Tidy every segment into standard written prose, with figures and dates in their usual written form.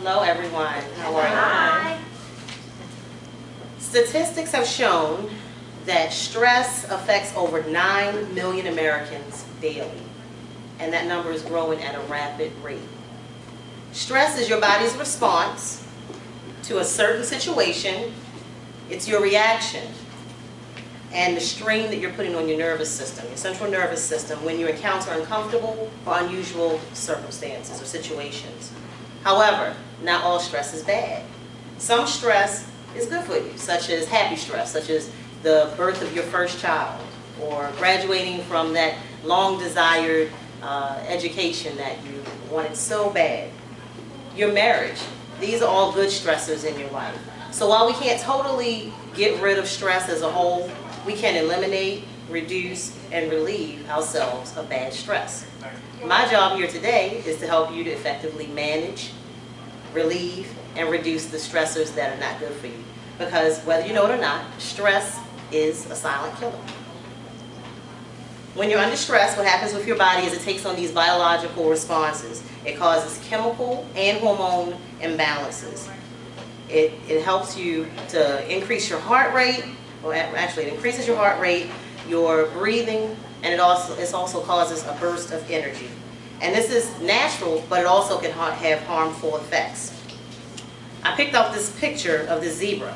Hello, everyone. How are you? Hi. Statistics have shown that stress affects over 9 million Americans daily, and that number is growing at a rapid rate. Stress is your body's response to a certain situation. It's your reaction and the strain that you're putting on your nervous system, your central nervous system, when you encounter uncomfortable or unusual circumstances or situations. However, not all stress is bad. Some stress is good for you, such as happy stress, such as the birth of your first child, or graduating from that long-desired education that you wanted so bad. Your marriage, these are all good stressors in your life. So while we can't totally get rid of stress as a whole, we can eliminate, reduce, and relieve ourselves of bad stress. My job here today is to help you to effectively manage, relieve, and reduce the stressors that are not good for you. Because whether you know it or not, stress is a silent killer. When you're under stress, what happens with your body is it takes on these biological responses. It causes chemical and hormone imbalances. It helps you to increase your heart rate, or actually it increases your heart rate, your breathing, and it also causes a burst of energy. And this is natural, but it also can have harmful effects. I picked out this picture of the zebra.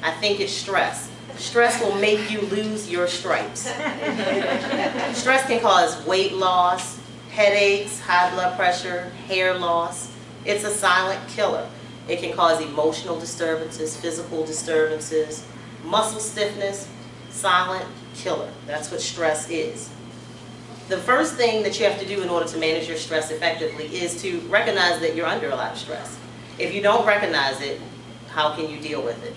I think it's stress. Stress will make you lose your stripes. Stress can cause weight loss, headaches, high blood pressure, hair loss. It's a silent killer. It can cause emotional disturbances, physical disturbances, muscle stiffness. Silent killer. That's what stress is. The first thing that you have to do in order to manage your stress effectively is to recognize that you're under a lot of stress. If you don't recognize it, how can you deal with it?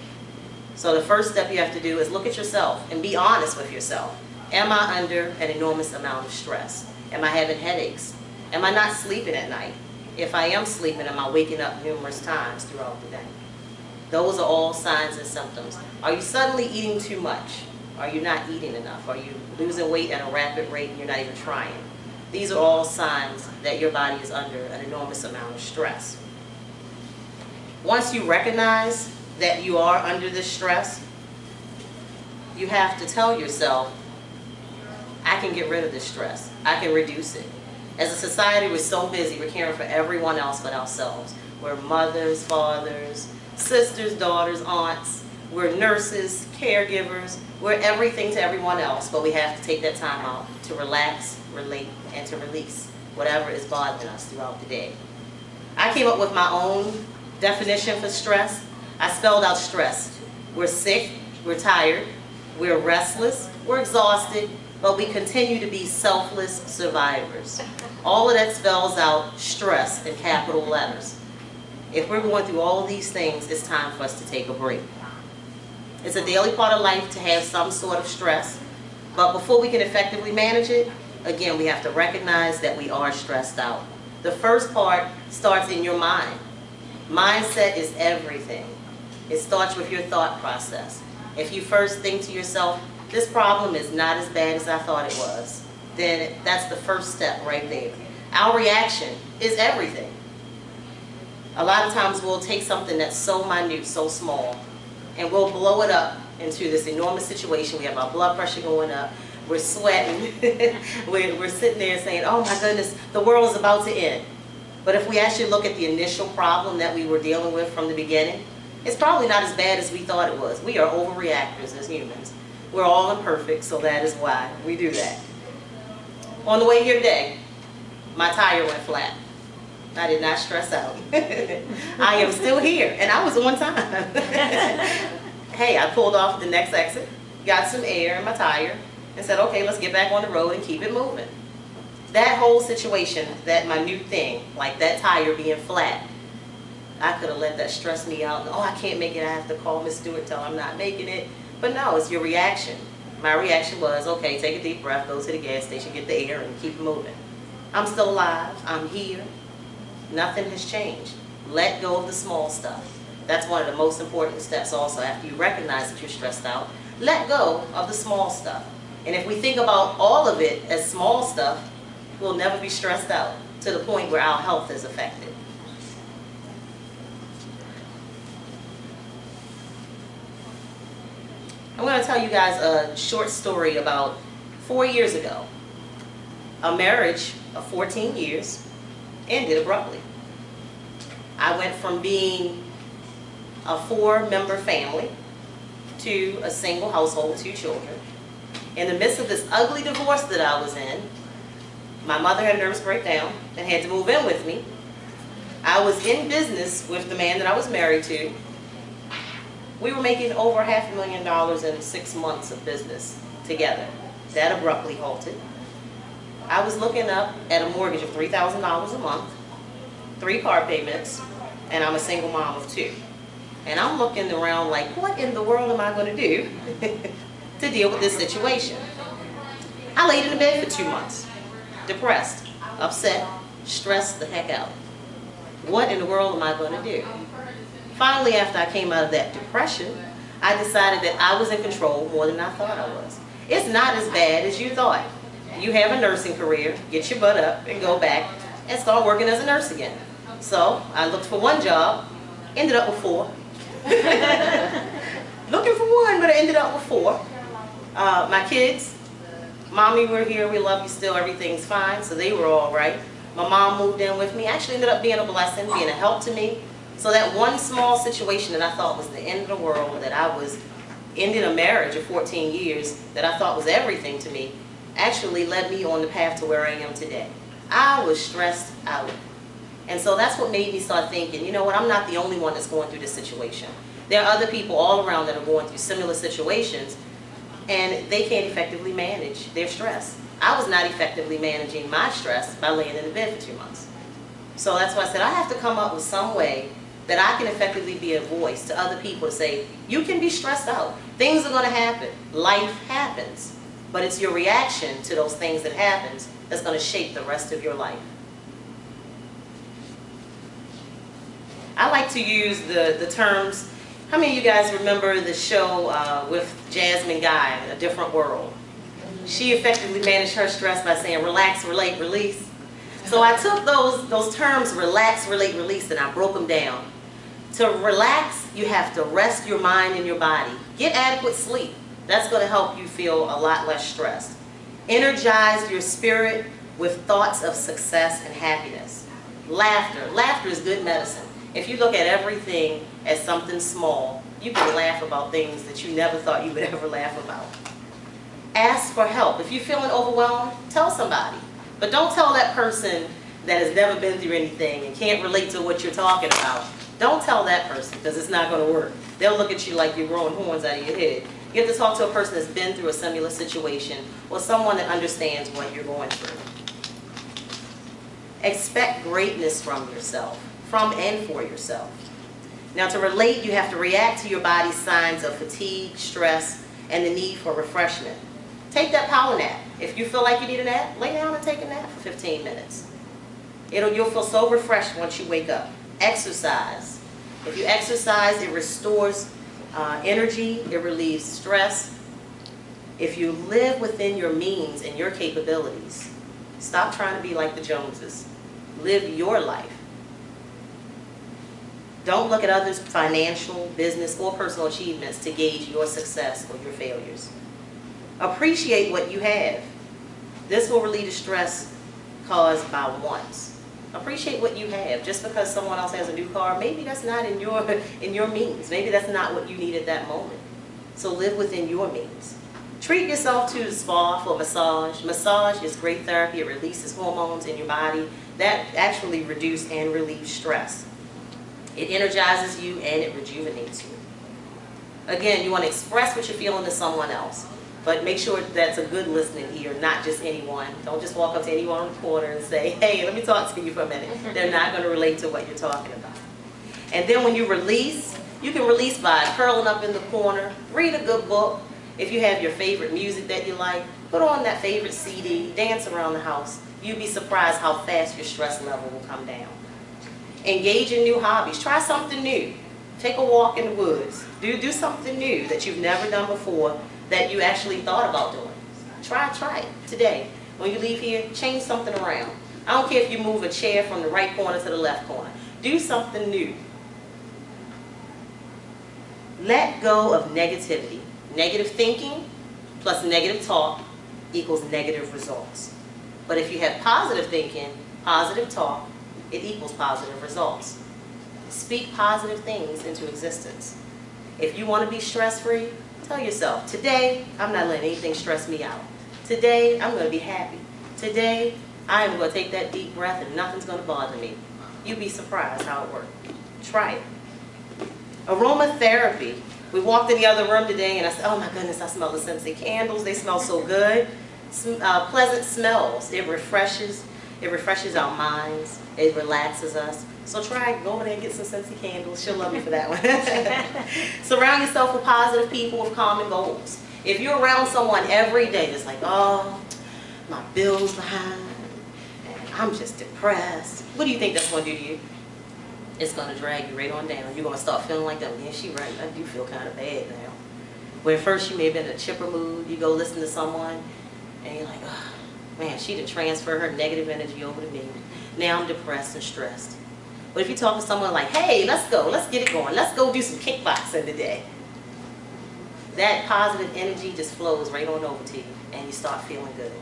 So the first step you have to do is look at yourself and be honest with yourself. Am I under an enormous amount of stress? Am I having headaches? Am I not sleeping at night? If I am sleeping, am I waking up numerous times throughout the day? Those are all signs and symptoms. Are you suddenly eating too much? Are you not eating enough? Are you losing weight at a rapid rate and you're not even trying? These are all signs that your body is under an enormous amount of stress. Once you recognize that you are under this stress, you have to tell yourself, I can get rid of this stress. I can reduce it. As a society, we're so busy, we're caring for everyone else but ourselves. We're mothers, fathers, sisters, daughters, aunts. We're nurses, caregivers. We're everything to everyone else, but we have to take that time out to relax, relate, and to release whatever is bothering us throughout the day. I came up with my own definition for stress. I spelled out stress. We're sick, we're tired, we're restless, we're exhausted, but we continue to be selfless survivors. All of that spells out stress in capital letters. If we're going through all of these things, it's time for us to take a break. It's a daily part of life to have some sort of stress, but before we can effectively manage it, again, we have to recognize that we are stressed out. The first part starts in your mind. Mindset is everything. It starts with your thought process. If you first think to yourself, this problem is not as bad as I thought it was, then that's the first step right there. Our reaction is everything. A lot of times we'll take something that's so minute, so small, and we'll blow it up into this enormous situation. We have our blood pressure going up, we're sweating, we're sitting there saying, oh my goodness, the world is about to end. But if we actually look at the initial problem that we were dealing with from the beginning, it's probably not as bad as we thought it was. We are overreactors as humans. We're all imperfect, so that is why we do that. On the way here today, my tire went flat. I did not stress out. I am still here, and I was on time. Hey, I pulled off the next exit, got some air in my tire, and said, okay, let's get back on the road and keep it moving. That whole situation, that minute thing, like that tire being flat, I could have let that stress me out. Oh, I can't make it. I have to call Miss Stewart, tell her I'm not making it. But no, it's your reaction. My reaction was, okay, take a deep breath, go to the gas station, get the air, and keep moving. I'm still alive. I'm here. Nothing has changed. Let go of the small stuff. That's one of the most important steps also. After you recognize that you're stressed out, let go of the small stuff. And if we think about all of it as small stuff, we'll never be stressed out to the point where our health is affected. I'm going to tell you guys a short story about 4 years ago. A marriage of 14 years ended abruptly. I went from being a 4-member family to a single household with 2 children. In the midst of this ugly divorce that I was in, my mother had a nervous breakdown and had to move in with me. I was in business with the man that I was married to. We were making over $500,000 in 6 months of business together. That abruptly halted. I was looking up at a mortgage of $3,000 a month, 3 car payments, and I'm a single mom of 2. And I'm looking around like, what in the world am I going to do to deal with this situation? I laid in the bed for 2 months, depressed, upset, stressed the heck out. What in the world am I going to do? Finally, after I came out of that depression, I decided that I was in control more than I thought I was. It's not as bad as you thought. You have a nursing career, get your butt up and go back and start working as a nurse again. So I looked for 1 job, ended up with 4. Looking for 1, but I ended up with 4. My kids, mommy, we're here, we love you still, everything's fine, so they were all right. My mom moved in with me, actually ended up being a blessing, being a help to me. So that one small situation that I thought was the end of the world, that I was ending a marriage of 14 years, that I thought was everything to me, actually led me on the path to where I am today. I was stressed out. And so that's what made me start thinking, you know what, I'm not the only one that's going through this situation. There are other people all around that are going through similar situations, and they can't effectively manage their stress. I was not effectively managing my stress by laying in the bed for 2 months. So that's why I said I have to come up with some way that I can effectively be a voice to other people to say, you can be stressed out. Things are going to happen. Life happens. But it's your reaction to those things that happens that's going to shape the rest of your life. I like to use the terms. How many of you guys remember the show with Jasmine Guy, A Different World? She effectively managed her stress by saying relax, relate, release. So I took those terms, relax, relate, release, and I broke them down. To relax, you have to rest your mind and your body. Get adequate sleep. That's going to help you feel a lot less stressed. Energize your spirit with thoughts of success and happiness. Laughter. Laughter is good medicine. If you look at everything as something small, you can laugh about things that you never thought you would ever laugh about. Ask for help. If you're feeling overwhelmed, tell somebody. But don't tell that person that has never been through anything and can't relate to what you're talking about. Don't tell that person, because it's not going to work. They'll look at you like you're growing horns out of your head. You have to talk to a person that's been through a similar situation or someone that understands what you're going through. Expect greatness from yourself, from and for yourself. Now, to relate, you have to react to your body's signs of fatigue, stress, and the need for refreshment. Take that power nap. If you feel like you need a nap, lay down and take a nap for 15 minutes. You'll feel so refreshed once you wake up. Exercise. If you exercise, it restores energy, it relieves stress. If you live within your means and your capabilities, stop trying to be like the Joneses. Live your life. Don't look at others' financial, business, or personal achievements to gauge your success or your failures. Appreciate what you have. This will relieve the stress caused by wants. Appreciate what you have. Just because someone else has a new car, maybe that's not in your means. Maybe that's not what you need at that moment. So live within your means. Treat yourself to the spa for massage. Massage is great therapy. It releases hormones in your body that actually reduce and relieve stress. It energizes you and it rejuvenates you. Again, you want to express what you're feeling to someone else. But make sure that's a good listening ear, not just anyone. Don't just walk up to anyone on the corner and say, hey, let me talk to you for a minute. They're not going to relate to what you're talking about. And then when you release, you can release by curling up in the corner, read a good book. If you have your favorite music that you like, put on that favorite CD, dance around the house. You'd be surprised how fast your stress level will come down. Engage in new hobbies. Try something new. Take a walk in the woods. Do something new that you've never done before that you actually thought about doing. Try it today. When you leave here, change something around. I don't care if you move a chair from the right corner to the left corner. Do something new. Let go of negativity. Negative thinking plus negative talk equals negative results. But if you have positive thinking, positive talk, it equals positive results. Speak positive things into existence. If you want to be stress-free, tell yourself, today, I'm not letting anything stress me out. Today, I'm going to be happy. Today, I am going to take that deep breath and nothing's going to bother me. You'd be surprised how it works. Try it. Aromatherapy. We walked in the other room today and I said, oh my goodness, I smell the scented candles. They smell so good. Pleasant smells. It refreshes our minds. It relaxes us. So try it. Go over there and get some scented candles. She'll love you for that one. Surround yourself with positive people with common goals. If you're around someone every day that's like, oh, my bill's behind, and I'm just depressed, what do you think that's going to do to you? It's going to drag you right on down. You're going to start feeling like, oh, yeah, she right. I do feel kind of bad now. Where at first you may have been in a chipper mood, you go listen to someone, and you're like, oh, man, she done transferred her negative energy over to me. Now I'm depressed and stressed. But if you talk to someone like, hey, let's go, let's get it going, let's go do some kickboxing today, that positive energy just flows right on over to you, and you start feeling good.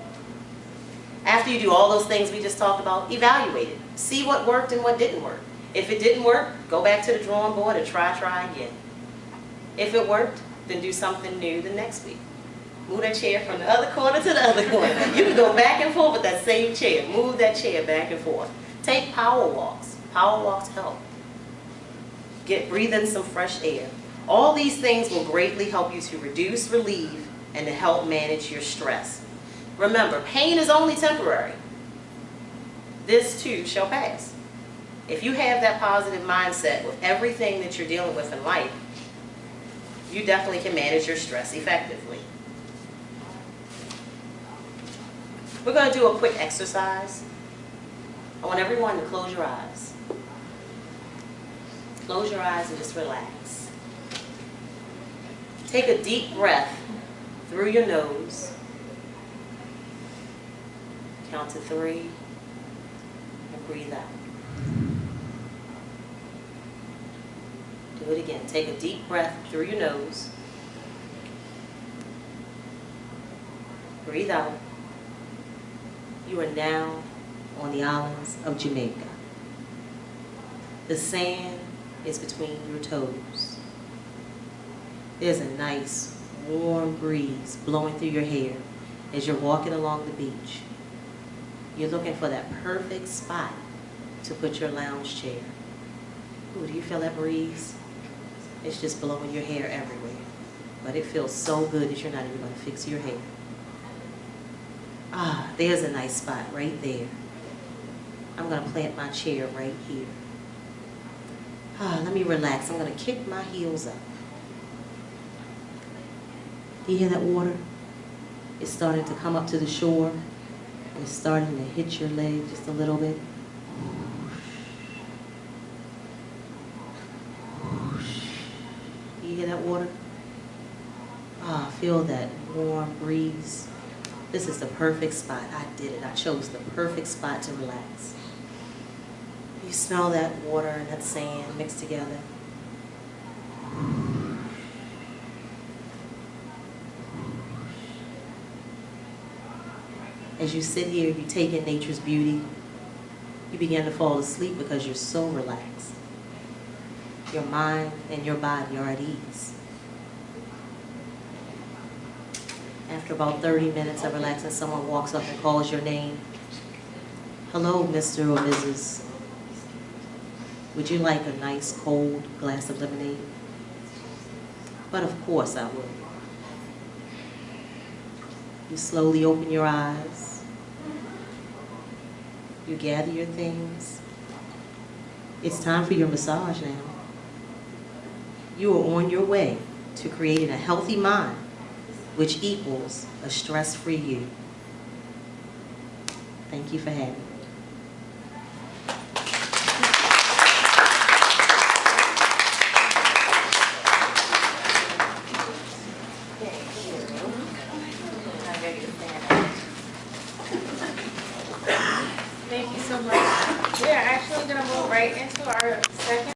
After you do all those things we just talked about, evaluate it. See what worked and what didn't work. If it didn't work, go back to the drawing board and try again. If it worked, then do something new the next week. Move that chair from the other corner to the other corner. You can go back and forth with that same chair. Move that chair back and forth. Take power walks. Power walks help. Breathe in some fresh air. All these things will greatly help you to reduce, relieve, and to help manage your stress. Remember, pain is only temporary. This too shall pass. If you have that positive mindset with everything that you're dealing with in life, you definitely can manage your stress effectively. We're going to do a quick exercise. I want everyone to close your eyes. Close your eyes and just relax. Take a deep breath through your nose. Count to 3 and breathe out. Do it again. Take a deep breath through your nose. Breathe out. You are now on the islands of Jamaica. The sand is between your toes. There's a nice warm breeze blowing through your hair as you're walking along the beach. You're looking for that perfect spot to put your lounge chair. Ooh, do you feel that breeze? It's just blowing your hair everywhere. But it feels so good that you're not even going to fix your hair. Ah, there's a nice spot right there. I'm going to plant my chair right here. Ah, let me relax. I'm going to kick my heels up. Do you hear that water? It's starting to come up to the shore. And it's starting to hit your leg just a little bit. Do you hear that water? Ah, feel that warm breeze. This is the perfect spot. I did it. I chose the perfect spot to relax. You smell that water and that sand mixed together. As you sit here, you take in nature's beauty. You begin to fall asleep because you're so relaxed. Your mind and your body are at ease. After about 30 minutes of relaxing, someone walks up and calls your name. Hello, Mr. or Mrs. Would you like a nice cold glass of lemonade? But of course I would. You slowly open your eyes. You gather your things. It's time for your massage now. You are on your way to creating a healthy mind, which equals a stress-free you. Thank you for having me. Thank you so much. We are actually going to move right into our second